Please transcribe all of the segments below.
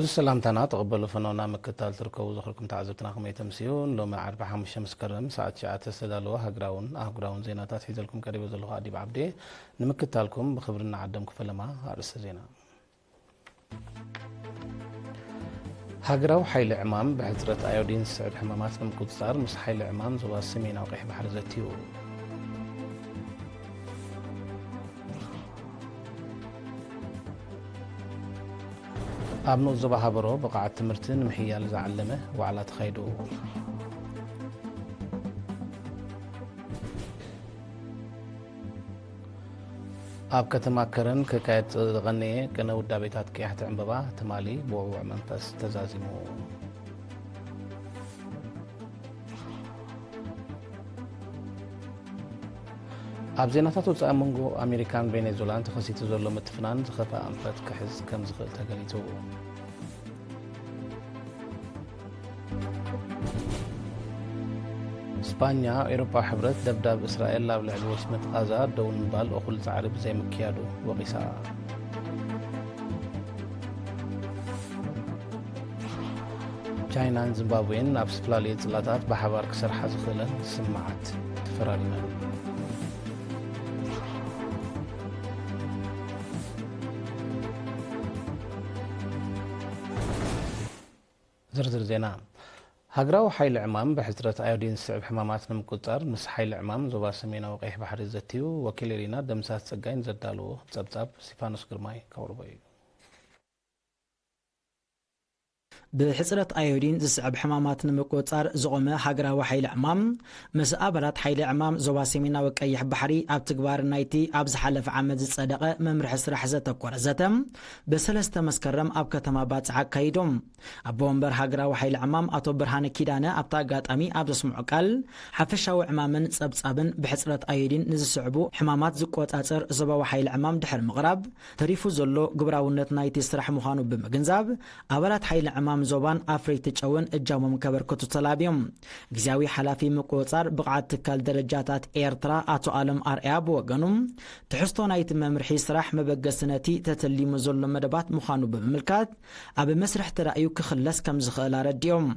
السلام تنا تقبلوا فنونا مكتال تركوا زخركم تعزبتنا خمية تمسيون لو ما عرف حام الشمس كرم ساعة شعات استدالوا هقراون زيناتات حيزلكم قريب زلوا عادي بعبدي نمكتالكم بخبرنا عدمكم فلما هارس زينا هقراو حيل عمام بحزرة ايودين سعود حمامات من قدسار مس حيل عمام زوا سمينا وقيح بحر زتيو أبنو الزبا برو بقعة تمرتن محيال زعلمه وعلى تخيدو أب كتما كرن ككايت غنية كنا ودا بيتات كيحت عنبابا تمالي بوعوع منفس تزازمو أب زيناتاتو تأمنغو أمريكان فنزويلا تخسيت زولو متفنان زخفا أنفت كحز كم زخل تغليتو اسبانيا اوروبا حبرت دبداب اسرائيل لابلع الوشمت غزة دون بال اخل تعرب زي مكيادو وقيسا چاينان زيمبابوين ناب سفلالي صلاتات بحبار كسر حزخلن سمعت تفرالنا زرزر زينا هقراو حيل عمام بحزرة ايودين سعب حمامات نمكوتار مس حيل عمام زوبا سمينا وقيح بحر الزتيو وكيل رينا دمسات سقاين زدالو تزبزاب سيفانوس قرماي كوربوي بحصرة ايودين زسعب حمامات نمكوتار زغمه هقراو حيل عمام مس ابلات حيل عمام زوبا سمينا وقيح بحري اب تكبار نايتي اب زحلف عمد صدقه ممرح سرح زتكور زتم بسلسته مسكرم اب كتما باصع كايدوم ابو ومبر هقراو حيل عمام اتو برهان كيدانه اب طاقاطامي اب سمعو قال حفشاو عمامن صبصابن بحصرة ايودين نزسعبو حمامات زقوطاصر زبا حيل عمام دحر مغرب تريفو زلو غبراونت نايتي سرح مخانو بمغنزاب ابلات حيل عمام زوبان افريت تشون اجامم كبركتو تلابيوم غزاوي حلافي مقوصار بقعت تكال درجاتات ايرترا اتو عالم ارياب وغنوم تحستو نايت ممرحي سراح مبغسنتي تتلي مزل مدبات مخانو بملكات اب مسرح ترايو كخلص كم زخلا رديوم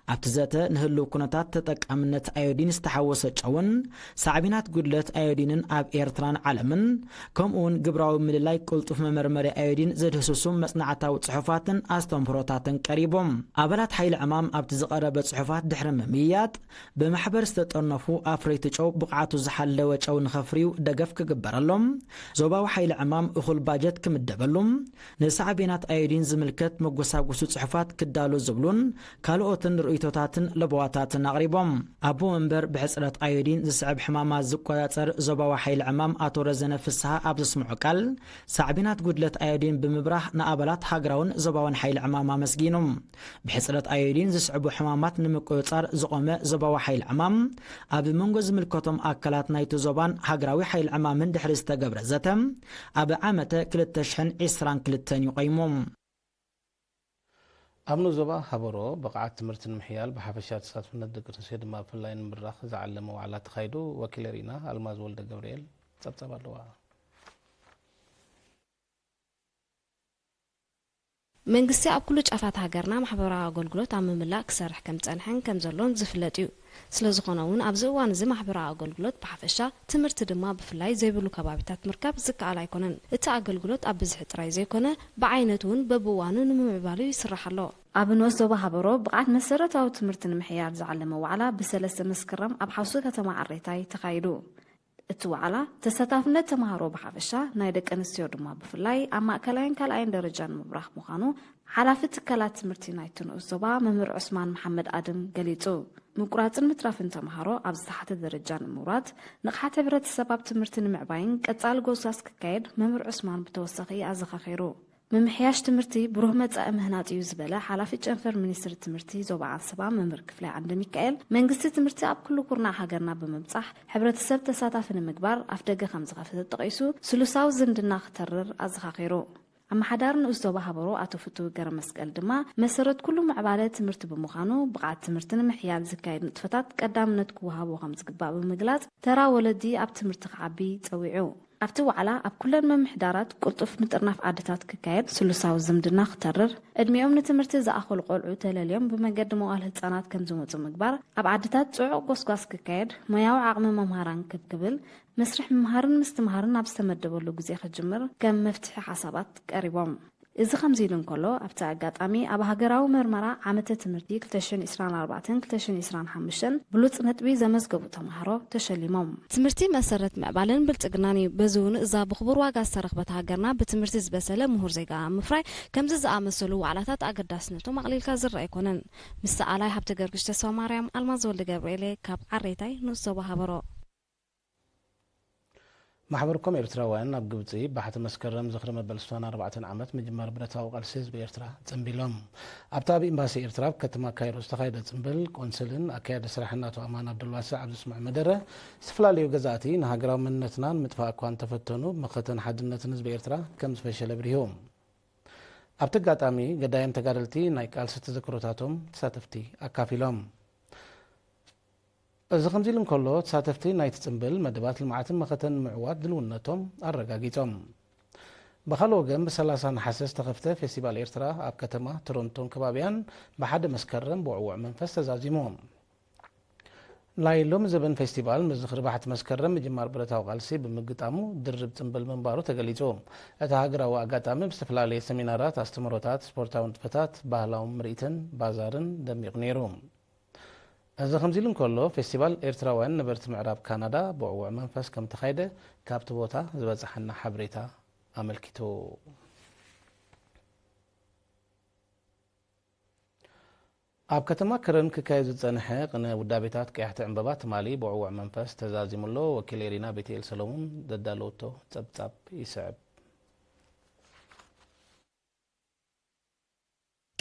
ابتزته نهلو كنتات تطقامنت ايودين استحوسه چون صعبينات غدلت ايودينن اب ايرتران عالمن كمون غبراو مللاي قلطف ممرمري ايودين زدهسوسم مصنعتاو صحفاتن استنفروتاتن قريبوم ابلات حيل عمام ابت زقرب صحفات دحر مميات بمحبر استطنفو افريت چو بقعتو زحلو چو نخفريو دغف كغبرلهم زوباو حيل عمام اخل باجت كمدبلهم نسعبينات ايودين زملكت مغوساغوسو صحفات كدالو زبلون كالوتن رؤيتوتاتن لبواتاتن اقريبهم ابو منبر بحصرة ايودين زسعب حماما زقواتر زوباو حيل عمام اتو رزنه فسها ابز سمعو قال صعبينات غدلت ايودين بمبراح نابلات هاغراون زوباون حيل عماما مسجينهم بحصرة ايودين زسعبو حمامات نمقوصار زقومه زباو حيل عمام اب منغز ملكتم اكلات نايتو زبان هاغراوي حيل عمام من دحر استغبر زتم اب عامته كلتشحن عسران كلتن يقيموم أبنو زبا حبرو بقعة تمرتن محيال بحفشات سات من الدقر سيد ما في اللاين براخ زعلمو على تخيدو وكيل رينا الماز ولد جبريل تبتبر لوا መንግስቲ ኣብ ኩሉ ጫፋት ሃገርና ማሕበራዊ ኣገልግሎት ኣብ ምምላእ ክሰርሕ ከም ጸንሐን ከም ዘሎን ዝፍለጥ እዩ ስለዝኾነ እውን ኣብዚ እዋን እዚ ማሕበራዊ ኣገልግሎት ብሓፈሻ ትምህርቲ ድማ ብፍላይ ዘይብሉ ከባቢታት ምርካብ ዝከኣል ኣይኮነን እቲ ኣገልግሎት ኣብ ብዝሒ ጥራይ ዘይኮነ ብዓይነቱ እውን በብእዋኑ ንምዕባሉ ይስራሕ ኣሎ ኣብ ንወስ ዞባ ሃበሮ ብቕዓት መሰረታዊ ትምህርቲ ንምሕያር ዝዓለመ ዋዕላ ብሰለስተ መስከረም ኣብ ሓውሲ ከተማ ዓሬታይ ተኻይዱ እቲ ዋዕላ ተሳታፍነት ተማሃሮ ብሓፈሻ ናይ ደቂ ኣንስትዮ ድማ ብፍላይ ኣብ ማእከላይን ካልኣይን ደረጃን ምብራኽ ምዃኑ ሓላፊ ትካላት ትምህርቲ ናይቲ ንኡስ ዞባ መምህር ዑስማን መሓመድ ኣድም ገሊጹ ምቁራፅን ምትራፍን ተማሃሮ ኣብ ዝተሓተ ደረጃ ንምውራድ ንቕሓት ሕብረተሰብ ኣብ ትምህርቲ ንምዕባይን ቀጻሊ ጎሳስ ክካየድ መምህር ዑስማን ብተወሳኺ ኣዘኻኺሩ ممحياش تمرتي بروه متى مهناتي يزبله حلافي جنفر منيستر تمرتي زوبا عصبا ممر كفلا عند ميكائيل منجست تمرتي اب كل كورنا حجرنا بمبصح حبرت السب تساتافن مقبار افدقه خمس غفت تقيسو سلوساو زندنا خترر ازخاخيرو اما حدارن استوبا حبرو اتو فتو غير مسقل دما مسرت كل معباله تمرت بمخانو بقعت تمرتن محيال زكايد نطفتات قدامنت كوهابو خمس غبا بمغلاص ترا ولدي اب تمرت خعبي تصويعو ኣብቲ ዋዕላ ኣብ ኩለን መምሕዳራት ቁልጡፍ ምጥርናፍ ዓድታት ክካየድ ስሉሳዊ ዝምድና ክተርር ዕድሚኦም ንትምህርቲ ዝኣኸሉ ቆልዑ ተለልዮም ብመገዲ መዋዕለ ህፃናት ከም ዝመፁ ምግባር ኣብ ዓድታት ጽዑቕ ጎስጓስ ክካየድ ሞያዊ ዓቕሚ መምሃራን ክብል መስርሕ ምምሃርን ምስትምሃርን ኣብ ዝተመደበሉ ግዜ ክጅምር ከም መፍትሒ ሓሳባት ቀሪቦም እዚ ከምዚ ኢሉ እንከሎ ኣብቲ ኣጋጣሚ ኣብ ሃገራዊ ምርመራ ዓመተ ትምህርቲ 2024-2025 ብሉፅ ነጥቢ ዘመዝገቡ ተምሃሮ ተሸሊሞም ትምህርቲ መሰረት ምዕባልን ብልጽግናን እዩ በዚ እውን እዛ ብኽቡር ዋጋ ዝተረኽበት ሃገርና ብትምህርቲ ዝበሰለ ምሁር ዜጋ ምፍራይ ከምዚ ዝኣመሰሉ ዋዕላታት ኣገዳስነቶም ኣቕሊልካ ዝረአ ኣይኮነን ምስ ሰኣላይ ሃብተ ገርግሽ ተስፋ ማርያም ኣልማዝ ወልደ ገብርኤል ካብ ዓሬታይ ንሶ ባሃበሮ ማሕበርኩም ኤርትራውያን ኣብ ግብፂ ባሕቲ መስከረም ዝኽሪ መበል 4 ዓመት ምጅማር ብረታዊ ቃልሲ ህዝቢ ኤርትራ ጽምቢሎም ኣብታ ኣብ ኤምባሲ ኤርትራ ከተማ ካይሮ ዝተኻየደ ጽምብል ቆንስልን ኣካያዲ ስራሕናቱ ኣማን ዓብዱልዋስዕ ኣብ ዝስማዕ መደረ ዝተፈላለዩ ገዛእቲ ንሃገራዊ መንነትናን ምጥፋእ እኳ እንተፈተኑ መኸተን ሓድነትን ህዝቢ ኤርትራ ከም ዝፈሸለ ብሪሆም ኣብቲ ኣጋጣሚ ገዳይም ተጋደልቲ ናይ ቃልሲ ተዘክሮታቶም ተሳተፍቲ ኣካፊሎም እዚ ከምዚ ኢሉ እንከሎ ተሳተፍቲ ናይቲ ጽምብል መደባት ልምዓትን መኸተን ምዕዋት ድልውነቶም ኣረጋጊጾም ብኻልእ ወገን ብ30 ናሓሰ ዝተኸፍተ ፌስቲቫል ኤርትራ ኣብ ከተማ ቶሮንቶን ከባቢያን ብሓደ መስከረም ብውዕውዕ መንፈስ ተዛዚሞም ናይ ሎሚ ዘበን ፌስቲቫል ምስ ዝኽሪ ባሕቲ መስከረም ምጅማር ብረታዊ ቃልሲ ብምግጣሙ ድርብ ጽምብል ምንባሩ ተገሊጹ እቲ ሃገራዊ ኣጋጣሚ ብዝተፈላለየ ሰሚናራት ኣስተምህሮታት ስፖርታዊ ንጥፈታት ባህላዊ ምርኢትን ባዛርን ደሚቑ ነይሩ እዚ ከምዚ ኢሉ እንከሎ ፌስቲቫል ኤርትራውያን ነበርቲ ምዕራብ ካናዳ ብውዕውዕ መንፈስ ከም ተኻይደ ካብቲ ቦታ ዝበፅሐና ሓበሬታ ኣመልኪቱ ኣብ ከተማ ከረን ክካየድ ዝጸንሐ ቅነ ውዳቤታት ቀያሕቲ ዕምበባ ትማሊ ብውዕውዕ መንፈስ ተዛዚሙሎ ወኪል ኤሪና ቤቴል ሰሎሞን ዘዳለወቶ ጸብጻብ ይስዕብ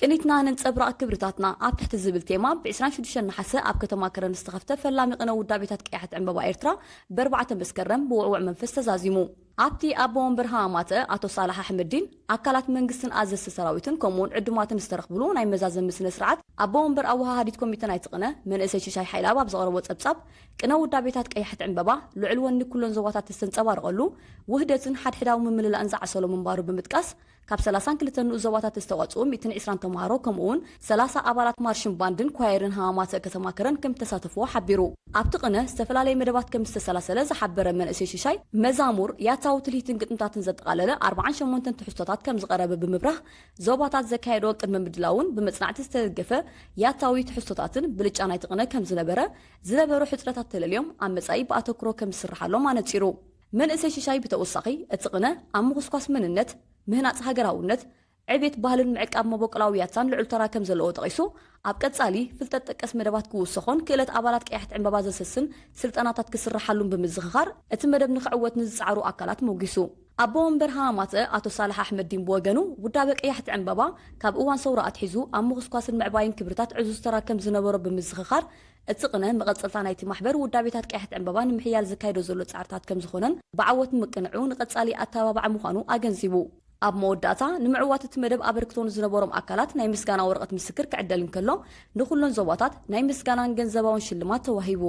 ቅኒትና ነንጸብራቕ ክብርታትና ኣብ ትሕቲ ዝብል ቴማ ብ26 ናሓሰ ኣብ ከተማ ከረን ዝተኸፍተ ፈላሚ ቅነ ውዳቤታት ቀያሕቲ ዕምበባ ኤርትራ ብ4 መስከረም ብውዕውዕ መንፈስ ተዛዚሙ ኣብቲ ኣቦ ወንበር ሃማማተ ኣቶ ሳላሕ ኣሕመዲን ኣካላት መንግስትን ኣዘዝቲ ሰራዊትን ከምኡውን ዕድማትን ዝተረኽብሉ ናይ መዛዘሚ ስነ ስርዓት ኣቦ ወንበር ኣወሃሃዲት ኮሚተ ናይ ትቕነ መንእሰይ ሽሻይ ሓይላብ ኣብ ዘቕረቦ ጸብጻብ ቅነ ውዳቤታት ቀያሕቲ ዕምበባ ልዕል ወኒ ኩሎን ዞባታት ዝተንጸባርቐሉ ውህደትን ሓድሕዳዊ ምምልላእን ዝዓሰሎ ምንባሩ ብምጥቃስ ካብ 32 ንኡስ ዞባታት ዝተዋጽኡ 120 ተምሃሮ ከምኡውን 30 ኣባላት ማርሽን ባንድን ኳየርን ሃማማተ ከተማ ከረን ከም ተሳተፍዎ ሓቢሩ ኣብቲ ቅነ ዝተፈላለየ መደባት ከም ዝተሰላሰለ ዝሓበረ መንእሰይ ሽሻይ መዛሙር ያታዊ ትልሂትን ግጥምታትን ዘጠቓለለ 48 ትሕዝቶታት ከም ዝቐረበ ብምብራህ ዞባታት ዘካየዶ ቅድመ ምድላውን ብመጽናዕቲ ዝተደገፈ ያታዊ ትሕዝቶታትን ብልጫ ናይቲ ቅነ ከም ዝነበሩ ሕፅረታት ተለልዮም ኣብ መጻኢ ብኣተኩሮ ከም ዝስርሓሎም ኣነጺሩ መንእሰይ ሽሻይ ብተወሳኺ እቲ ቅነ ኣብ ምኹስኳስ መንነት ምህናጽ ሃገራውነት ዕቤት ባህልን ምዕቃብ መቦቅላውያትን ልዑል ተራ ከም ዘለዎ ጠቒሱ ኣብ ቀጻሊ ፍልጠት ጠቀስ መደባት ክውስኾን ክእለት ኣባላት ቀያሕቲ ዕምበባ ዘሰስን ስልጠናታት ክስራሓሉን ብምዝኽኻር እቲ መደብ ንኽዕወት ንዝፃዕሩ ኣካላት መጊሱ ኣቦ ወንበር ሃማማተ ኣቶ ሳላሕ ኣሕመዲን ብወገኑ ውዳበ ቀያሕቲ ዕምበባ ካብ እዋን ሰውራ ኣትሒዙ ኣብ ምኹስኳስን ምዕባይን ክብርታት ዕዙዝ ተራ ከም ዝነበሮ ብምዝኽኻር እቲ ቅነ መቐጸልታ ናይቲ ማሕበር ውዳቤታት ቀያሕቲ ዕምበባ ንምሕያል ዝካየዶ ዘሎ ጻዕርታት ከም ዝኾነን ብዓወት ምቅንዑ ንቐጻሊ ኣተባባዕ ምዃኑ ኣገንዚቡ ኣብ መወዳእታ ንምዕዋት እቲ መደብ ኣበርክቶን ዝነበሮም ኣካላት ናይ ምስጋና ወረቐት ምስክር ክዕደል እንከሎ ንኹሎን ዞባታት ናይ ምስጋናን ገንዘባውን ሽልማት ተዋሂቡ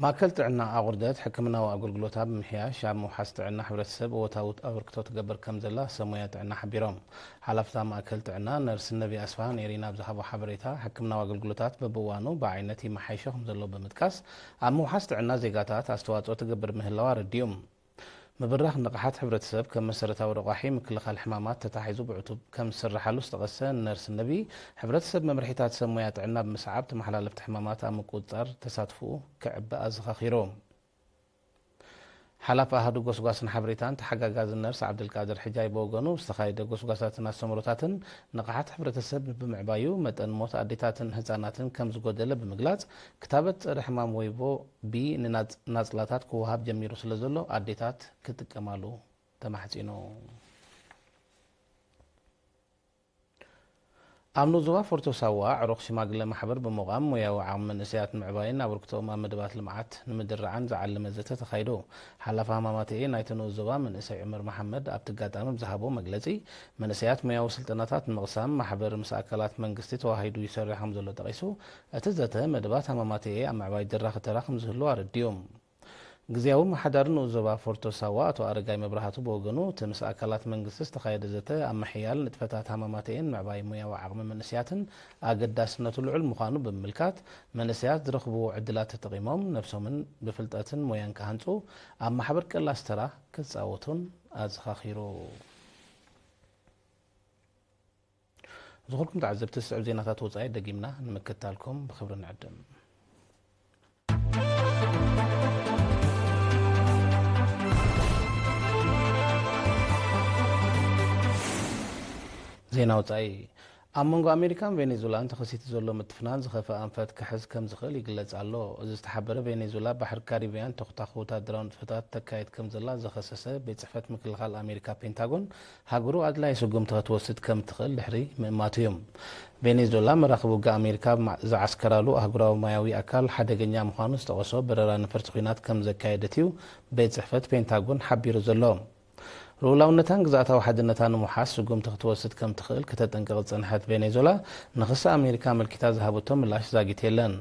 ማእከል ጥዕና ኣቑርደት ሕክምናዊ ኣገልግሎታት ብምሕያሽ ኣብ ምውሓስ ጥዕና ሕብረተሰብ እወታዊ ኣበርክቶ ትገብር ከም ዘላ ሰሙያ ጥዕና ሓቢሮም ሓላፍታ ማእከል ጥዕና ነርስ ነቢ ኣስፋሃን ኤሪና ብዝሃቦ ሓበሬታ ሕክምናዊ ኣገልግሎታት በብዋኑ ብዓይነት ይመሓይሾ ከም ዘሎ ብምጥቃስ ኣብ ምውሓስ ጥዕና ዜጋታት ኣስተዋፅኦ ትገብር ምህላዋ ረዲዮም مبرخ نقحات حبرت سب كم مسرت أو رقاحي مكل خال حمامات تتحيزو بعتوب كم سر حلوس تقسن نرس النبي حبرت سب ممرحيتات سمويات عناب مسعاب تمحلال لفت حمامات عم كوتر تساتفو كعب أزخ خيروم حلف أحد قصقاسن حبريتان تحقق غاز النرس عبد القادر حجاي بوغنو استخايد قصقاساتنا سمروتاتن نقحات حبرت السب بمعبايو متن موت عديتاتن هزاناتن كم زقودله بمقلات كتابة رحمام ويبو بي نازلاتات كوهاب جميرو سلزلو عديتات كتكمالو تمحزينو أمنو زوا فورتو سوا عروق شماغل محبر بمقام وياو عام من نسيات معباين أبركتو ما مدبات المعات نمدر عن زعل مزته تخيدو حلفها ماماتي نايتنو زوا من نسي عمر محمد أبتقات أمم زهبو مقلزي من نسيات مياو سلطناتات مغسام محبر مساكلات منقستي تواهيدو يسر حمزو الله تغيسو أتزته مدبات ماماتي أم عباي دراخ تراخ مزهلو أرديوم ግዚያዊ ማሕደርን ዞባ ፎርቶ ሳዋ አቶ አረጋይ መብራህቱ በወገኑ ትምስ አካላት መንግስት ዝተካየደ ዘተ አመሕያል ንጥፈታት ሃማማተይን ምዕባይ ሙያዊ ዓቕሚ መንእስያትን አገዳስነቱ ልዑል ምዃኑ ብምልካት መንእስያት ዝረኽብዎ ዕድላት ተጠቂሞም ነፍሶምን ብፍልጠትን ሞያን ካሃንፁ ኣብ ማሕበር ቀላስተራ ክፃወቱን ኣዘኻኺሩ ዝኹልኩም ተዓዘብቲ ስዕብ ዜናታት ወፃኢ ደጊምና ንምክትታልኩም ብክብሪ ንዕድም ዜና ወፃኢ ኣብ መንጎ ኣሜሪካን ቬኔዙላን ተኸሲቱ ዘሎ ምትፍናን ዝኸፈ ኣንፈት ክሕዝ ከም ዝኽእል ይግለጽ ኣሎ እዚ ዝተሓበረ ቬኔዙላ ባሕሪ ካሪቢያን ተኽታኽ ወታደራዊ ንጥፈታት ተካየድ ከም ዘላ ዘኸሰሰ ቤት ጽሕፈት ምክልኻል ኣሜሪካ ፔንታጎን ሃገሩ ኣድላይ ስጉምቲ ክትወስድ ከም ትኽእል ድሕሪ ምእማቱ እዮም ቬኔዙላ መራኸቢ ውግእ ኣሜሪካ ዝዓስከራሉ ኣህጉራዊ ማያዊ ኣካል ሓደገኛ ምዃኑ ዝተቐሶ በረራ ነፈርቲ ኩናት ከም ዘካየደት እዩ ቤት ጽሕፈት ፔንታጎን ሓቢሩ ዘሎ ሩላውነታን ግዛእታዊ ሓድነታን ንምሓስ ስጉምቲ ክትወስድ ከም ትኽእል ከተጠንቅቕ ዝጸንሐት ቬኔዙላ ንኽሲ ኣሜሪካ መልኪታ ዝሃበቶ ምላሽ ዛጊት የለን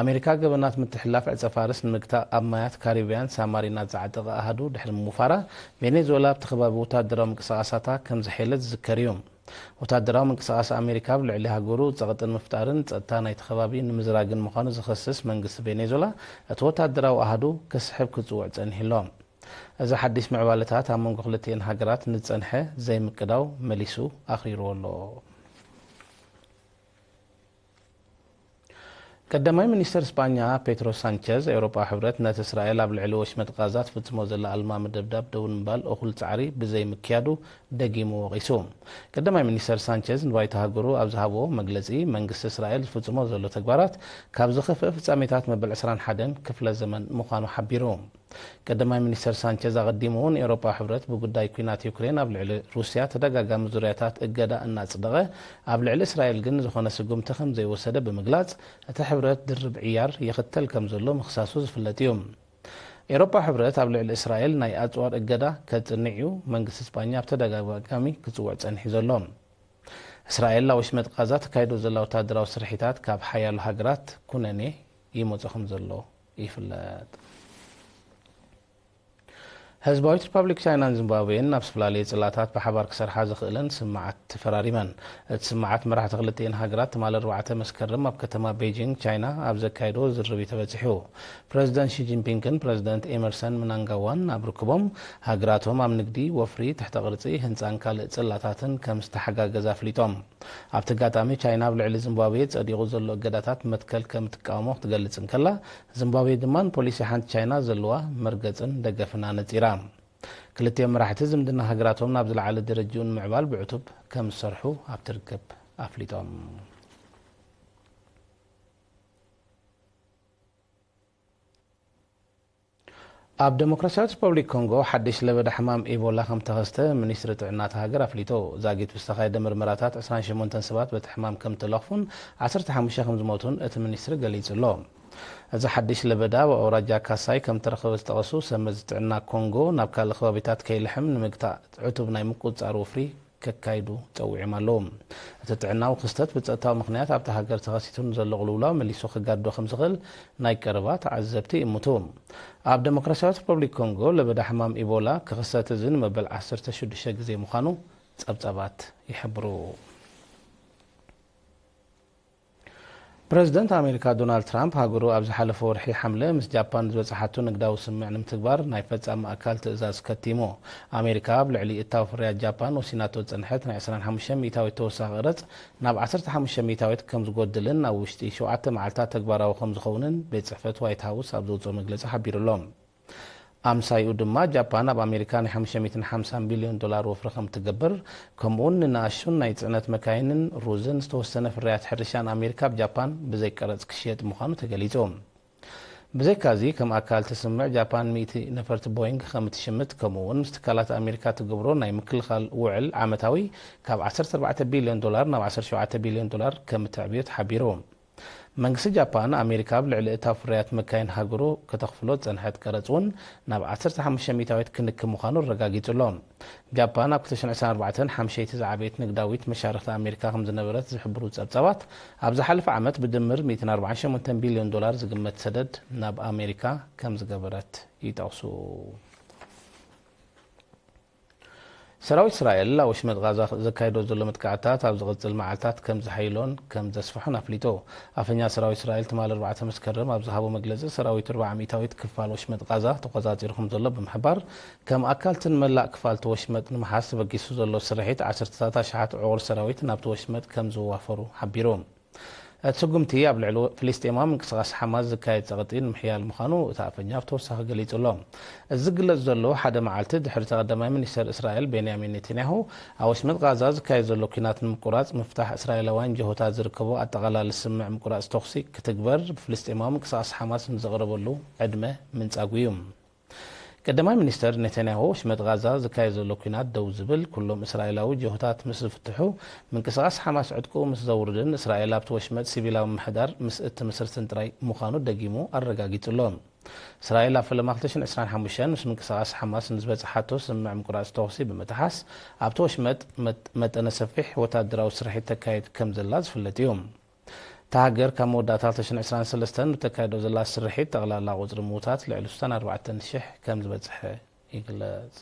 ኣሜሪካ ገበናት ምትሕላፍ ዕፀ ፋርስ ንምግታእ ኣብ ማያት ካሪቢያን ሳማሪናት ዝዓጠቐ ኣሃዱ ድሕሪ ምውፋራ ቬኔዙላ ኣብቲ ከባቢ ወታደራዊ ምንቅስቓሳታ ከም ዝሓየለት ዝዝከር እዩ ወታደራዊ ምንቅስቓስ ኣሜሪካ ብልዕሊ ሃገሩ ፀቕጥን ምፍጣርን ፀጥታ ናይቲ ከባቢ ንምዝራግን ምዃኑ ዝኸስስ መንግስቲ ቬኔዙላ እቲ ወታደራዊ ኣሃዱ ክስሕብ ክፅውዕ ፀኒሑ ኣሎ እዚ ሓዲስ ምዕባለታት ኣብ መንጎ ክልቲአን ሃገራት ንፀንሐ ዘይምቅዳው መሊሱ ኣኽሪርዎ ኣሎ ቀዳማይ ሚኒስትር እስፓኛ ፔድሮ ሳንቼዝ ኤውሮጳ ሕብረት ነቲ እስራኤል ኣብ ልዕሊ ወሽመጥ ጋዛ ትፍጽሞ ዘላ ኣልማሚ ደብዳብ ደው ንምባል እኹል ፃዕሪ ብዘይምክያዱ ደጊሙ ወቒሱ ቀዳማይ ሚኒስትር ሳንቼዝ ንባይታ ሃገሩ ኣብ ዝሃብዎ መግለጺ መንግስቲ እስራኤል ዝፍጽሞ ዘሎ ተግባራት ካብ ዝኸፍአ ፍጻሜታት መበል 21 ክፍለ ዘመን ምዃኑ ሓቢሩ ቀዳማይ ሚኒስትር ሳንቼዝ ኣቐዲሙ እውን ኤውሮጳ ሕብረት ብጉዳይ ኩናት ዩክሬን ኣብ ልዕሊ ሩስያ ተደጋጋሚ ዙርያታት እገዳ እናጽደቐ ኣብ ልዕሊ እስራኤል ግን ዝኾነ ስጉምቲ ከም ዘይወሰደ ብምግላጽ እቲ ሕብረት ድርብ ዕያር ይኽተል ከም ዘሎ ምኽሳሱ ዝፍለጥ እዩ ኤውሮጳ ሕብረት ኣብ ልዕሊ እስራኤል ናይ ኣጽዋር እገዳ ከጽንዕ እዩ መንግስቲ እስፓኛ ኣብ ተደጋጋሚ ክጽውዕ ጸኒሑ ዘሎ እስራኤል ኣብ ወሽመጥ ጋዛ ተካይዶ ዘላ ወታደራዊ ስርሒታት ካብ ሓያሉ ሃገራት ኩነኔ ይመጽ ከም ዘሎ ይፍለጥ ህዝባዊት ሪፐብሊክ ቻይናን ዚምባብዌን ናብ ዝተፈላለዩ ጽላታት ብሓባር ክሰርሓ ዝኽእለን ስምዓት ተፈራሪመን እቲ ስምዓት መራሕቲ ክልቲአን ሃገራት ትማል 4 መስከረም ኣብ ከተማ ቤጂንግ ቻይና ኣብ ዘካይዶ ዝርርብ ተበፂሑ ፕረዚደንት ሺጂንፒንግን ፕረዚደንት ኤመርሰን ምናንጋዋን ኣብ ርክቦም ሃገራቶም ኣብ ንግዲ ወፍሪ ትሕተ ቅርጺ ህንፃን ካልእ ጽላታትን ከም ዝተሓጋገዛ ኣፍሊጦም ኣብቲ ጋጣሚ ቻይና ኣብ ልዕሊ ዚምባብዌ ጸዲቑ ዘሎ እገዳታት መትከል ከም ትቃወሞ ክትገልጽ እንከላ ዚምባብዌ ድማ ፖሊሲ ሓንቲ ቻይና ዘለዋ መርገጽን ደገፍና ነጺራ ክልቲኦም መራሕቲ ዝምድና ሃገራቶም ናብ ዝለዓለ ደረጃኡ ንምዕባል ብዕቱብ ከም ዝሰርሑ ኣብ ትርከብ ኣፍሊጦም ኣብ ዴሞክራሲያዊት ሪፐብሊክ ኮንጎ ሓድሽ ለበዳ ሕማም ኢቦላ ከም ተኸስተ ሚኒስትሪ ጥዕና እታ ሃገር ኣፍሊጦ ዛጊት ብዝተኻየደ ምርመራታት 28 ሰባት በቲ ሕማም ከም ተለኽፉን 15 ከም ዝሞቱን እቲ ሚኒስትሪ ገሊጹ ኣሎ እዚ ሓድሽ ለበዳ ብኣውራጃ ካሳይ ከም ተረኸበ ዝተቐሱ ሰመዝ ጥዕና ኮንጎ ናብ ካልእ ከባቢታት ከይልሕም ንምግታእ ዕቱብ ናይ ምቁፅጻር ወፍሪ ከካይዱ ፀዊዖም ኣለዉ እቲ ጥዕናዊ ክስተት ብፀጥታዊ ምክንያት ኣብቲ ሃገር ተኸሲቱን ዘሎ ቅልውላው መሊሱ ክጋዶ ከም ዝኽእል ናይ ቀረባ ተዓዘብቲ ይእምቱ ኣብ ዴሞክራሲያዊት ሪፐብሊክ ኮንጎ ለበዳ ሕማም ኢቦላ ክኽሰት እዚ ንመበል 16 ግዜ ምዃኑ ጸብጻባት ይሕብሩ ፕሬዚደንት ኣሜሪካ ዶናልድ ትራምፕ ሃገሩ ኣብ ዝሓለፈ ወርሒ ሓምለ ምስ ጃፓን ዝበፅሓቱ ንግዳዊ ስምምዕ ንምትግባር ናይ ፈጻሚ ኣካል ትእዛዝ ከቲሙ ኣሜሪካ ኣብ ልዕሊ እታዊ ፍርያት ጃፓን ወሲናቶ ፀንሐት ናይ 25 ሚእታዊት ተወሳኺ ቅረፅ ናብ 15 ሚእታዊት ከም ዝጎድልን ኣብ ውሽጢ 7 መዓልታት ተግባራዊ ከም ዝኸውንን ቤት ጽሕፈት ዋይት ሃውስ ኣብ ዘውፅኦ መግለፂ ሓቢሩሎም ኣምሳይኡ ድማ ጃፓን ኣብ ኣሜሪካ ናይ 550 ቢልዮን ዶላር ወፍሪ ከም ትገብር ከምኡውን ንኣሹን ናይ ጽዕነት መካይንን ሩዝን ዝተወሰነ ፍርያት ሕርሻን ኣሜሪካ ኣብ ጃፓን ብዘይቀረፅ ክሽየጥ ምዃኑ ተገሊጹ ብዘይካዚ ከም ኣካል ትስምዕ ጃፓን 100 ነፈርቲ ቦይንግ ከም ትሽምት ከምኡውን ምስ ትካላት ኣሜሪካ ትገብሮ ናይ ምክልኻል ውዕል ዓመታዊ ካብ 14 ቢልዮን ዶላር ናብ 17 ቢልዮን ዶላር ከም ትዕብዮ ተሓቢሩ መንግስቲ ጃፓን ኣሜሪካ ብልዕሊ እታ ፍርያት መካይን ሃገሩ ከተኽፍሎ ጸንሐት ቀረጽ እውን ናብ 15 ሚታዊት ክንክብ ምዃኑ ረጋጊጹሎ ጃፓን ኣብ 2024 ሓምሸይቲ ዝዓበየት ንግዳዊት መሻርክቲ ኣሜሪካ ከም ዝነበረት ዝሕብሩ ጸብጻባት ኣብ ዝሓለፈ ዓመት ብድምር $148 ቢልዮን ዝግመት ሰደድ ናብ ኣሜሪካ ከም ዝገበረት ይጠቕሱ ሰራዊት እስራኤል ኣብ ወሽመጥ ጋዛ ዘካይዶ ዘሎ መጥቃዕትታት ኣብ ዝቕጽል መዓልታት ከም ዝሓይሎን ከም ዘስፍሑን ኣፍሊጦ ኣፈኛ ሰራዊት እስራኤል ትማል 4 መስከረም ኣብ ዝሃቦ መግለጺ ሰራዊት 400ዊት ክፋል ወሽመጥ ጋዛ ተቆጻጺሩ ዘሎ ብምሕባር ከም ኣካልትን መላእ ክፋልቲ ወሽመጥ ንምሓዝ በጊሱ ዘሎ ስርሒት 10 ሽሓት ዕቑር ሰራዊት ናብቲ ወሽመጥ ከም ዝዋፈሩ ሓቢሮም እትስጉምቲ ኣብ ልዕሊ ፍልስጤማዊ ምንቅስቓስ ሓማስ ዝካየድ ጸቕጢ ንምሕያል ምዃኑ እታ ኣፈኛ ብተወሳኺ ገሊጹሎ እዚ ዝግለጽ ዘሎ ሓደ መዓልቲ ድሕሪ ተቐዳማይ ሚኒስተር እስራኤል ቤንያሚን ኔታንያሁ ኣብ ወሽመጥ ጋዛ ዝካየድ ዘሎ ኩናት ንምቁራጽ ምፍታሕ እስራኤላውያን ጀሆታት ዝርከቦ ኣጠቓላሊ ስምዕ ምቁራጽ ተኽሲ ክትግበር ብፍልስጤማዊ ምንቅስቓስ ሓማስ ንዘቕረበሉ ዕድመ ምንጻጉ እዩ ቀዳማይ ሚኒስተር ኔታንያሁ ወሽመጥ ጋዛ ዝካየድ ዘሎ ኩናት ደው ዝብል ኩሎም እስራኤላዊ ጀሆታት ምስ ዝፍትሑ ምንቅስቓስ ሓማስ ዕጥቁ ምስ ዘውርድን እስራኤል ኣብቲ ወሽመጥ ሲቪላዊ ምሕዳር ምስ እትምስርትን ጥራይ ምዃኑ ደጊሙ ኣረጋጊጹሎ እስራኤል ኣብ ፈለማ 2025 ምስ ምንቅስቓስ ሓማስ ንዝበጽሓቶ ስምዕ ምቁራጽ ተኽሲ ብምትሓስ ኣብቲ ወሽመጥ መጠነ ሰፊሕ ወታደራዊ ስርሒት ተካይድ ከም ዘላ ዝፍለጥ እዩ ታሃገር ካብ መወዳእታ 2023 ብተካይዶ ዘላ ስርሒት ጠቕላላ ቁፅሪ ምዉታት ልዕሊ 64,000 ከም ዝበጽሐ ይግለጽ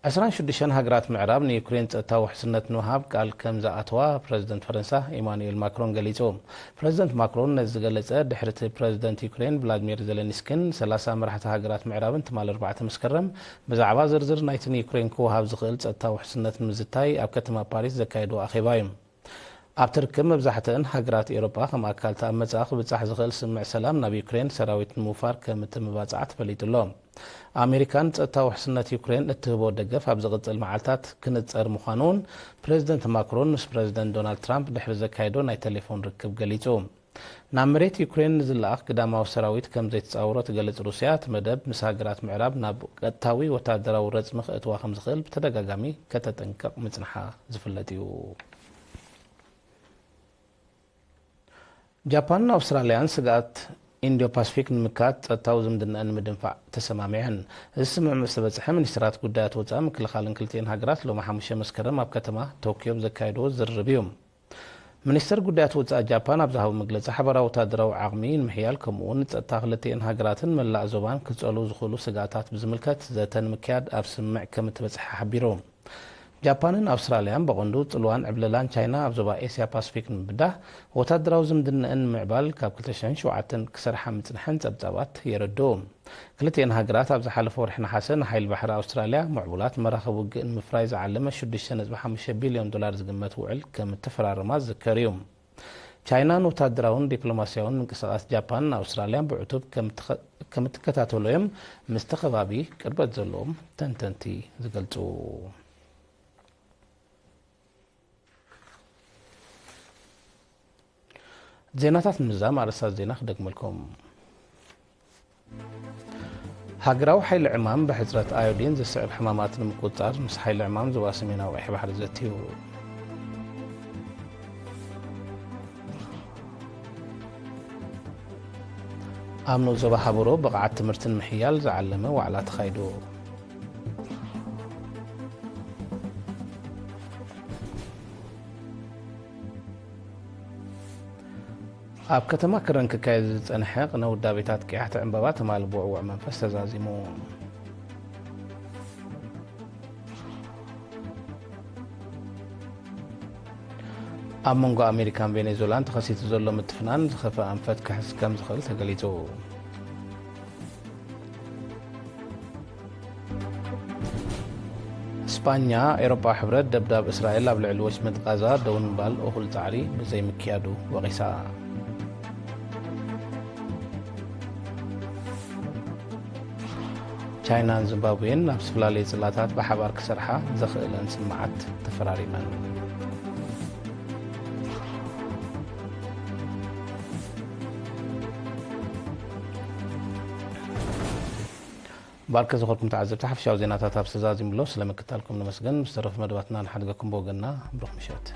26 ሃገራት ምዕራብ ንዩክሬን ጸጥታዊ ውሕስነት ንምሃብ ቃል ከም ዝኣተዋ ፕረዚደንት ፈረንሳ ኢማኑኤል ማክሮን ገሊጾም ፕረዚደንት ማክሮን ነዚ ዝገለጸ ድሕሪ እቲ ፕረዚደንት ዩክሬን ቭላድሚር ዘለንስኪን 30 መራሕቲ ሃገራት ምዕራብን ትማል 4 መስከረም ብዛዕባ ዝርዝር ናይቲ ንዩክሬን ክወሃብ ዝኽእል ጸጥታዊ ውሕስነት ንምዝታይ ኣብ ከተማ ፓሪስ ዘካየድዎ ኣኼባ እዩ ኣብ ትርክብ መብዛሕትአን ሃገራት ኤውሮጳ ከም ኣካልቲ ኣብ መጻኢ ክብጻሕ ዝኽእል ስምዕ ሰላም ናብ ዩክሬን ሰራዊት ንምውፋር ከም እትምባጽዓ ተፈሊጡሎ ኣሜሪካን ጸጥታዊ ውሕስነት ዩክሬን እትህቦ ደገፍ ኣብ ዝቕጽል መዓልታት ክንጸር ምዃኑን ፕረዚደንት ማክሮን ምስ ፕረዚደንት ዶናልድ ትራምፕ ድሕሪ ዘካየዶ ናይ ቴሌፎን ርክብ ገሊጹ ናብ መሬት ዩክሬን ንዝለኣኽ ግዳማዊ ሰራዊት ከም ዘይተጻውሮ ትገልጽ ሩስያ እቲ መደብ ምስ ሃገራት ምዕራብ ናብ ቀጥታዊ ወታደራዊ ረጽሚ ክእትዋ ከም ዝኽእል ብተደጋጋሚ ከተጠንቀቕ ምጽንሓ ዝፍለጥ እዩ ጃፓንን ኣውስትራልያን ስጋት ኢንዶ ፓሲፊክ ንምካት ጸጥታዊ ዝምድናን ንምድንፋዕ ተሰማሚዐን እዚ ስምዕ ምስ ተበጽሐ ሚኒስትራት ጉዳያት ወጻኢ ምክልኻልን ክልቲአን ሃገራት ሎሚ 5 መስከረም ኣብ ከተማ ቶኪዮ ዘካየድዎ ዝርርብ እዩ ሚኒስተር ጉዳያት ወጻኢ ጃፓን ኣብ ዝሃቦ መግለጺ ሓበራዊ ወታደራዊ ዓቕሚ ንምሕያል ከምኡ'ውን ጸጥታ ክልቲአን ሃገራትን መላእ ዞባን ክጸልዉ ዝኽእሉ ስጋታት ብዝምልከት ዘተ ንምክያድ ኣብ ስምዕ ከም እትበጽሐ ሓቢሮም ጃፓንን ኣውስትራልያን በቐንዱ ጽልዋን ዕብለላን ቻይና ኣብ ዞባ ኤስያ ፓሲፊክ ንምብዳህ ወታደራዊ ዝምድንአን ምዕባል ካብ 2007 ክሰርሓ ምጽንሐን ጸብጻባት የረድኡ ክልቲአን ሃገራት ኣብ ዝሓለፈ ወርሒ ነሓሰ ንሓይሊ ባሕሪ ኣውስትራልያ ምዕቡላት መራኸቢ ውግእ ንምፍራይ ዝዓለመ $6.5 ቢልዮን ዝግመት ውዕል ከም እተፈራረማ ዝዝከር እዩ ቻይናን ወታደራውን ዲፕሎማስያውን ምንቅስቓስ ጃፓንን ኣውስትራልያን ብዕቱብ ከም እትከታተሉ እዮም ምስቲ ከባቢ ቅርበት ዘለዎም ተንተንቲ ዝገልጹ ዜናታት ምዛም ኣርእስታት ዜና ክደግመልኩም ሃገራዊ ሓይሊ ዕማም ብሕፅረት ኣዮዲን ዘስዕብ ሕማማት ንምቁፅጻር ምስ ሓይሊ ዕማም ዞባ ሰሜናዊ ቀይሕ ባሕሪ ዘትዩ ኣብ ንኡ ዞባ ሃበሮ ብቕዓት ትምህርትን ምሕያል ዝዓለመ ዋዕላ ተኻይዱ ኣብ ከተማ ክረን ክካየድ ዝጸንሐ ቅነ ውዳቤታት ቀያሕቲ ዕምበባ ተማሊ ብውዕውዕ መንፈስ ተዛዚሙ ኣብ መንጎ ኣሜሪካን ቬኔዙላን ተኸሲቱ ዘሎ ምትፍናን ዝኸፍአ ኣንፈት ክሕዝ ከም ዝኽእል ተገሊጹ እስፓኛ ኤውሮጳ ሕብረት ደብዳብ እስራኤል ኣብ ልዕሊ ወሽመጥ ጋዛ ደው ንምባል እኹል ጻዕሪ ብዘይምክያዱ ወቒሳ ቻይናን ዚምባብዌን ናብ ዝተፈላለዩ ጽላታት ብሓባር ክሰርሓ ዘኽእለን ስምዓት ተፈራሪመን ባርከ ዝኸልኩም ተዓዘብቲ ሓፍሻዊ ዜናታት ኣብ ዝተዛዚሙሎ ስለምክታልኩም ንመስገን ምስ ተረፉ መደባትና ንሓድገኩም ብወገንና ብሩኽ ምሸት